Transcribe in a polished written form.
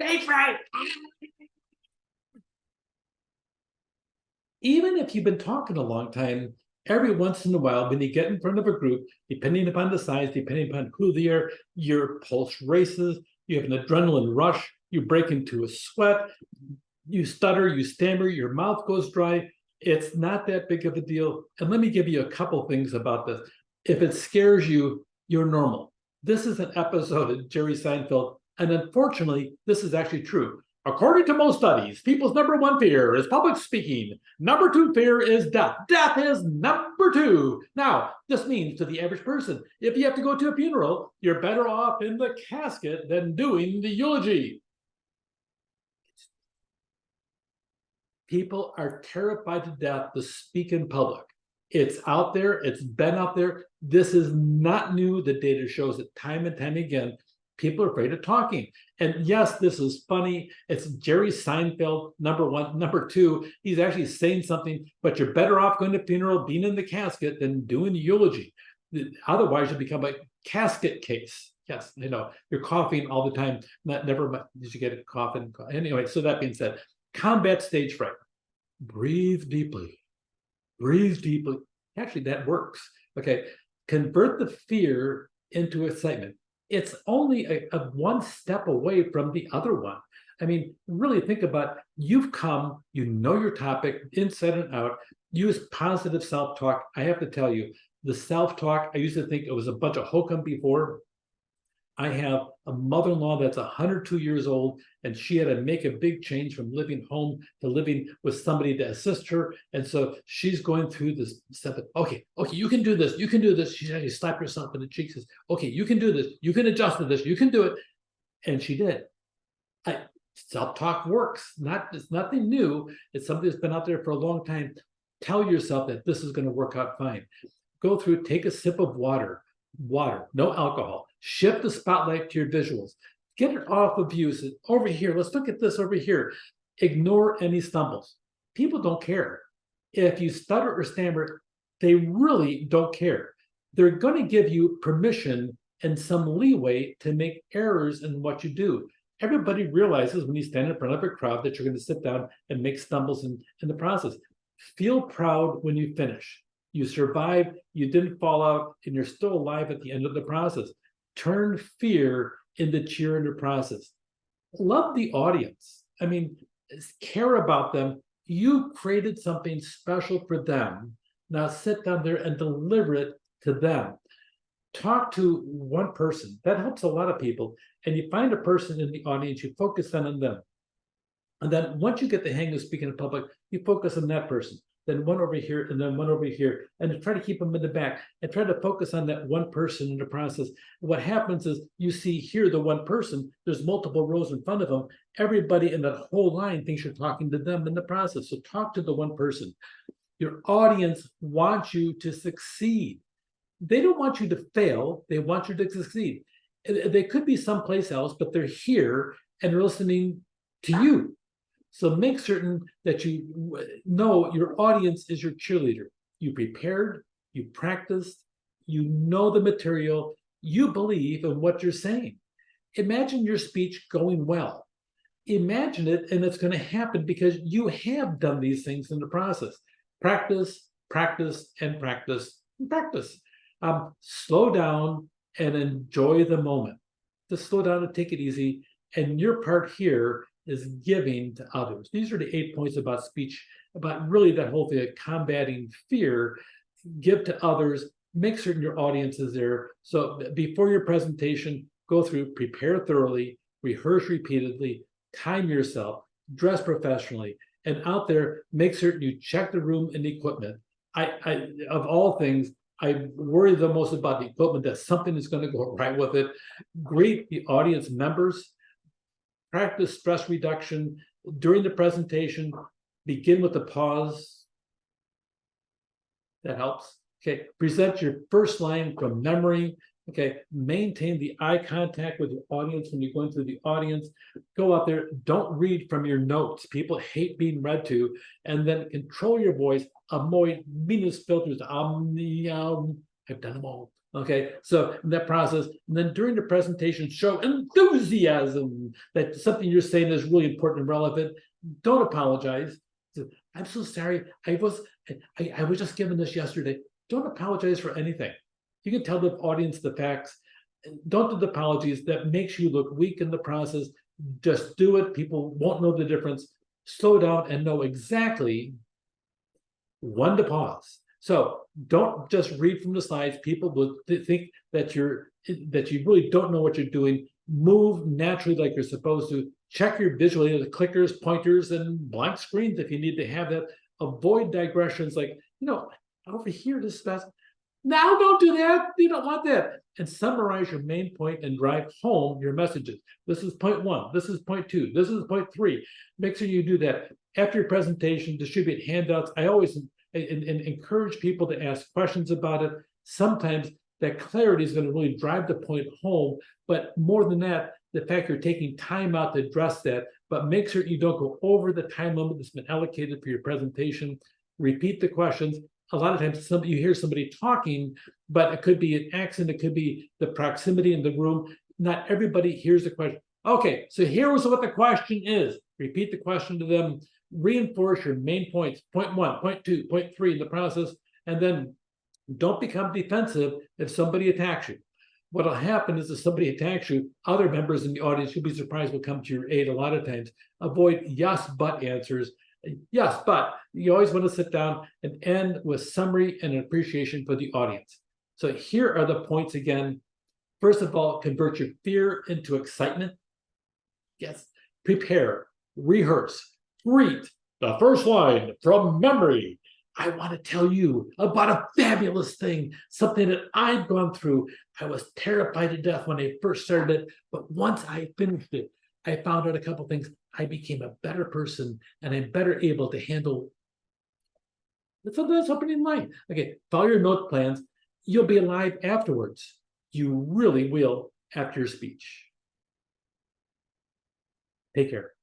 Stage fright. Even if you've been talking a long time, every once in a while, when you get in front of a group, depending upon the size, depending upon who they are, your pulse races, you have an adrenaline rush, you break into a sweat, you stutter, you stammer, your mouth goes dry. It's not that big of a deal. And let me give you a couple things about this. If it scares you, you're normal. This is an episode of Jerry Seinfeld, and unfortunately, this is actually true. According to most studies, people's number one fear is public speaking. Number two fear is death. Death is number two. Now, this means to the average person, if you have to go to a funeral, you're better off in the casket than doing the eulogy. People are terrified to death to speak in public. It's out there. It's been out there. This is not new. The data shows it time and time again. People are afraid of talking. And yes, this is funny. It's Jerry Seinfeld, number one. Number two, he's actually saying something, but you're better off going to a funeral, being in the casket, than doing the eulogy. Otherwise, you become a casket case. Yes, you're coughing all the time. Never did you get a cough? Anyway, so that being said, combat stage fright. Breathe deeply. Breathe deeply. Actually, that works. Okay. Convert the fear into excitement. It's only a one step away from the other one. I mean, really think about you've come, you know your topic inside and out. Use positive self-talk. I have to tell you, the self-talk, I used to think it was a bunch of hokum before. I have a mother-in-law that's 102 years old, and she had to make a big change from living home to living with somebody to assist her. And so she's going through this stuff. Okay, you can do this. You can do this. She actually slapped herself in the cheek, says, okay, you can do this. You can adjust to this. You can do it. And she did. Self-talk works. It's nothing new. It's something that's been out there for a long time. Tell yourself that this is going to work out fine. Go through, take a sip of water, no alcohol. Shift the spotlight to your visuals. Get it off of you. So over here, let's look at this over here. Ignore any stumbles. People don't care. If you stutter or stammer, they really don't care. They're going to give you permission and some leeway to make errors in what you do. Everybody realizes when you stand in front of a crowd that you're going to sit down and make stumbles in the process. Feel proud when you finish. You survived, you didn't fall out, and you're still alive at the end of the process. Turn fear into cheer in the process. Love the audience. I mean, care about them. You created something special for them. Now sit down there and deliver it to them. Talk to one person. That helps a lot of people. And you find a person in the audience, you focus on them. And then once you get the hang of speaking in public, you focus on that person. Then one over here, and then one over here, and try to keep them in the back, and try to focus on that one person in the process. What happens is you see here the one person, there's multiple rows in front of them. Everybody in that whole line thinks you're talking to them in the process. So talk to the one person. Your audience wants you to succeed. They don't want you to fail. They want you to succeed. They could be someplace else, but they're here and they're listening to you. So make certain that you know your audience is your cheerleader. You prepared, you practiced, you know the material, you believe in what you're saying. Imagine your speech going well. Imagine it, and it's going to happen because you have done these things in the process. Practice, practice, and practice, and practice. Slow down and enjoy the moment. Just slow down and take it easy. And your part here is giving to others. These are the 8 points about speech, about really that whole thing of combating fear. Give to others, make certain your audience is there. So before your presentation, go through, prepare thoroughly, rehearse repeatedly, time yourself, dress professionally, and out there, make certain you check the room and the equipment. I of all things, I worry the most about the equipment, that something is going to go right with it. Greet the audience members. Practice stress reduction during the presentation. Begin with a pause. That helps. Okay. Present your first line from memory. Okay. Maintain the eye contact with your audience when you're going through the audience. Go out there. Don't read from your notes. People hate being read to. And then control your voice. Avoid meaningless filters. I've done them all. Okay, so in that process, and then during the presentation, show enthusiasm that something you're saying is really important and relevant. Don't apologize. I'm so sorry. I was just given this yesterday. Don't apologize for anything. You can tell the audience the facts. Don't do the apologies. That makes you look weak in the process. Just do it. People won't know the difference. Slow down and know exactly when to pause. So don't just read from the slides. People will think that you really don't know what you're doing. Move naturally like you're supposed to. Check your visual, the clickers, pointers, and blank screens if you need to have that. Avoid digressions like, over here, this is now don't do that. You don't want that. And summarize your main point and drive home your messages. This is point 1. This is point 2. This is point 3. Make sure you do that. After your presentation, distribute handouts. I always encourage people to ask questions about it. Sometimes that clarity is going to really drive the point home. But more than that, the fact you're taking time out to address that, but make sure you don't go over the time limit that's been allocated for your presentation. Repeat the questions. A lot of times you hear somebody talking, but it could be an accent, it could be the proximity in the room. Not everybody hears the question. Okay, so here's what the question is. Repeat the question to them. Reinforce your main points, point 1, point 2, point 3 in the process, and then don't become defensive if somebody attacks you. What'll happen is if somebody attacks you, other members in the audience, you'll be surprised, will come to your aid a lot of times. Avoid yes, but answers. Yes, but you always want to sit down and end with summary and appreciation for the audience. So here are the points again. First of all, convert your fear into excitement. Yes, prepare, rehearse, read the first line from memory. I want to tell you about a fabulous thing, something that I've gone through. I was terrified to death when I first started it, but once I finished it, I found out a couple things. I became a better person, and I'm better able to handle. That's happening in life. Okay, follow your note plans. You'll be alive afterwards. You really will after your speech. Take care.